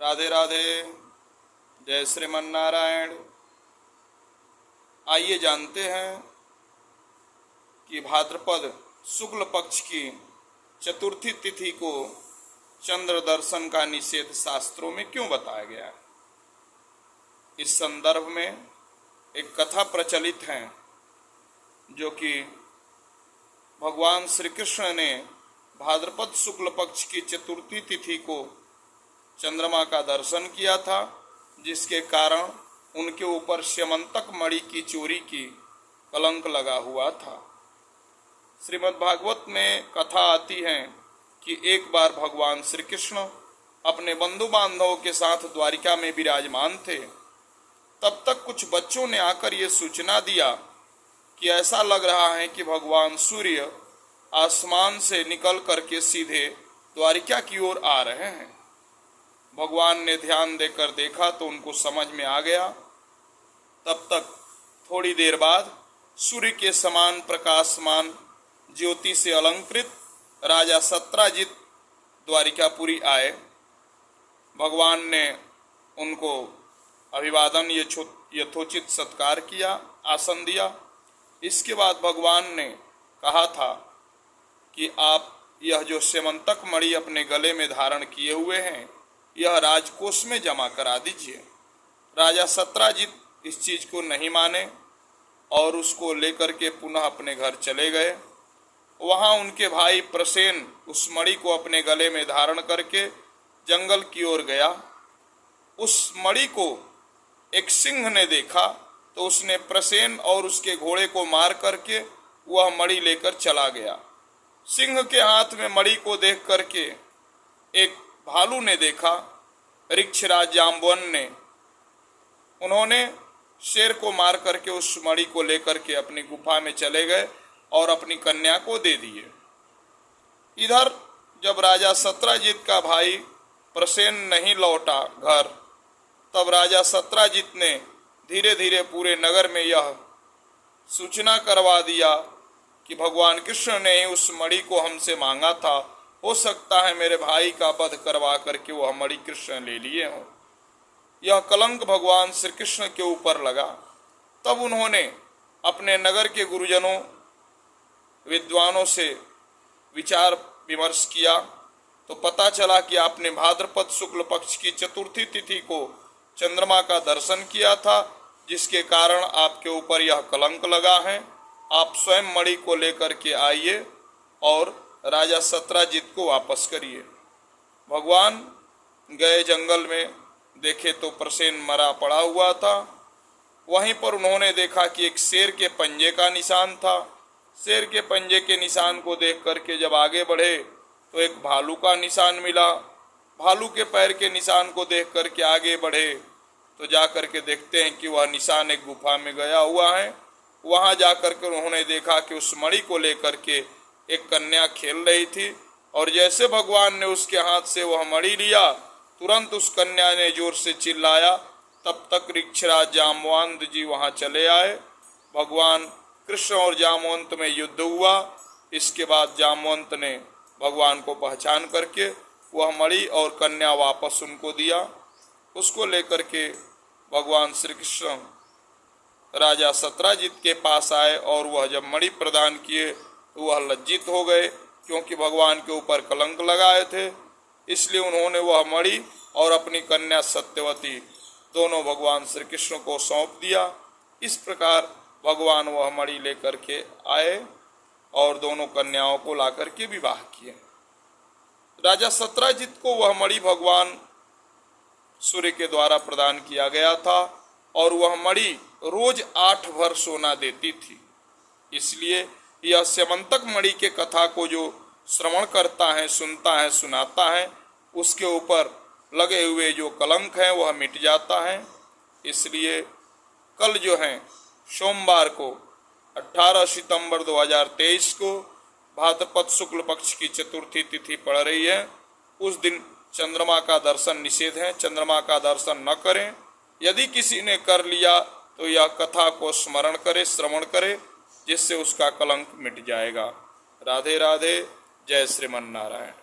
राधे राधे। जय श्रीमन नारायण। आइए जानते हैं कि भाद्रपद शुक्ल पक्ष की चतुर्थी तिथि को चंद्र दर्शन का निषेध शास्त्रों में क्यों बताया गया है। इस संदर्भ में एक कथा प्रचलित है जो कि भगवान श्री कृष्ण ने भाद्रपद शुक्ल पक्ष की चतुर्थी तिथि को चंद्रमा का दर्शन किया था, जिसके कारण उनके ऊपर स्यमंतक मणि की चोरी की कलंक लगा हुआ था। श्रीमद् भागवत में कथा आती है कि एक बार भगवान श्री कृष्ण अपने बंधु बांधवों के साथ द्वारिका में विराजमान थे। तब तक कुछ बच्चों ने आकर ये सूचना दिया कि ऐसा लग रहा है कि भगवान सूर्य आसमान से निकल करके सीधे द्वारिका की ओर आ रहे हैं। भगवान ने ध्यान देकर देखा तो उनको समझ में आ गया। तब तक थोड़ी देर बाद सूर्य के समान प्रकाशमान ज्योति से अलंकृत राजा सत्राजित द्वारिकापुरी आए। भगवान ने उनको अभिवादन यथोचित सत्कार किया, आसन दिया। इसके बाद भगवान ने कहा था कि आप यह जो स्यमंतक मणि अपने गले में धारण किए हुए हैं, यह राजकोष में जमा करा दीजिए। राजा सत्राजित इस चीज को नहीं माने और उसको लेकर के पुनः अपने घर चले गए। वहां उनके भाई प्रसेन उस मणि को अपने गले में धारण करके जंगल की ओर गया। उस मणि को एक सिंह ने देखा तो उसने प्रसेन और उसके घोड़े को मार करके वह मणि लेकर चला गया। सिंह के हाथ में मणि को देख करके एक भालू ने देखा, ऋक्षराज जाम्बवन ने। उन्होंने शेर को मार करके उस मणि को लेकर के अपनी गुफा में चले गए और अपनी कन्या को दे दिए। इधर जब राजा सत्राजित का भाई प्रसेन नहीं लौटा घर, तब राजा सत्राजित ने धीरे धीरे पूरे नगर में यह सूचना करवा दिया कि भगवान कृष्ण ने ही उस मणि को हमसे मांगा था। हो सकता है मेरे भाई का वध करवा करके वह मणि कृष्ण ले लिए हों। यह कलंक भगवान श्री कृष्ण के ऊपर लगा। तब उन्होंने अपने नगर के गुरुजनों विद्वानों से विचार विमर्श किया तो पता चला कि आपने भाद्रपद शुक्ल पक्ष की चतुर्थी तिथि को चंद्रमा का दर्शन किया था, जिसके कारण आपके ऊपर यह कलंक लगा है। आप स्वयं मणि को लेकर के आइए और राजा सत्राजित को वापस करिए। भगवान गए जंगल में, देखे तो प्रसेन मरा पड़ा हुआ था। वहीं पर उन्होंने देखा कि एक शेर के पंजे का निशान था। शेर के पंजे के निशान को देख करके जब आगे बढ़े तो एक भालू का निशान मिला। भालू के पैर के निशान को देख करके आगे बढ़े तो जा करके देखते हैं कि वह निशान एक गुफा में गया हुआ है। वहां जाकर के उन्होंने देखा कि उस मणि को लेकर के एक कन्या खेल रही थी और जैसे भगवान ने उसके हाथ से वह मणि लिया, तुरंत उस कन्या ने जोर से चिल्लाया। तब तक ऋक्षराज जाम्बवांत जी वहां चले आए। भगवान कृष्ण और जाम्बवंत में युद्ध हुआ। इसके बाद जाम्बवंत ने भगवान को पहचान करके वह मणि और कन्या वापस उनको दिया। उसको लेकर के भगवान श्री कृष्ण राजा सत्राजित के पास आए और वह जब मणि प्रदान किए तो वह लज्जित हो गए, क्योंकि भगवान के ऊपर कलंक लगाए थे। इसलिए उन्होंने वह मणि और अपनी कन्या सत्यवती दोनों भगवान श्री कृष्ण को सौंप दिया। इस प्रकार भगवान वह मणि लेकर के आए और दोनों कन्याओं को लाकर के विवाह किए। राजा सत्राजित को वह मणि भगवान सूर्य के द्वारा प्रदान किया गया था और वह मणि रोज 8 भर सोना देती थी। इसलिए यह स्यमंतक मणि के कथा को जो श्रवण करता है, सुनता है, सुनाता है, उसके ऊपर लगे हुए जो कलंक है वह मिट जाता है। इसलिए कल जो है सोमवार को 18 सितंबर 2023 को भाद्रपद शुक्ल पक्ष की चतुर्थी तिथि पड़ रही है। उस दिन चंद्रमा का दर्शन निषेध है। चंद्रमा का दर्शन न करें। यदि किसी ने कर लिया तो यह कथा को स्मरण करे, श्रवण करे, जिससे उसका कलंक मिट जाएगा। राधे राधे। जय श्रीमन नारायण।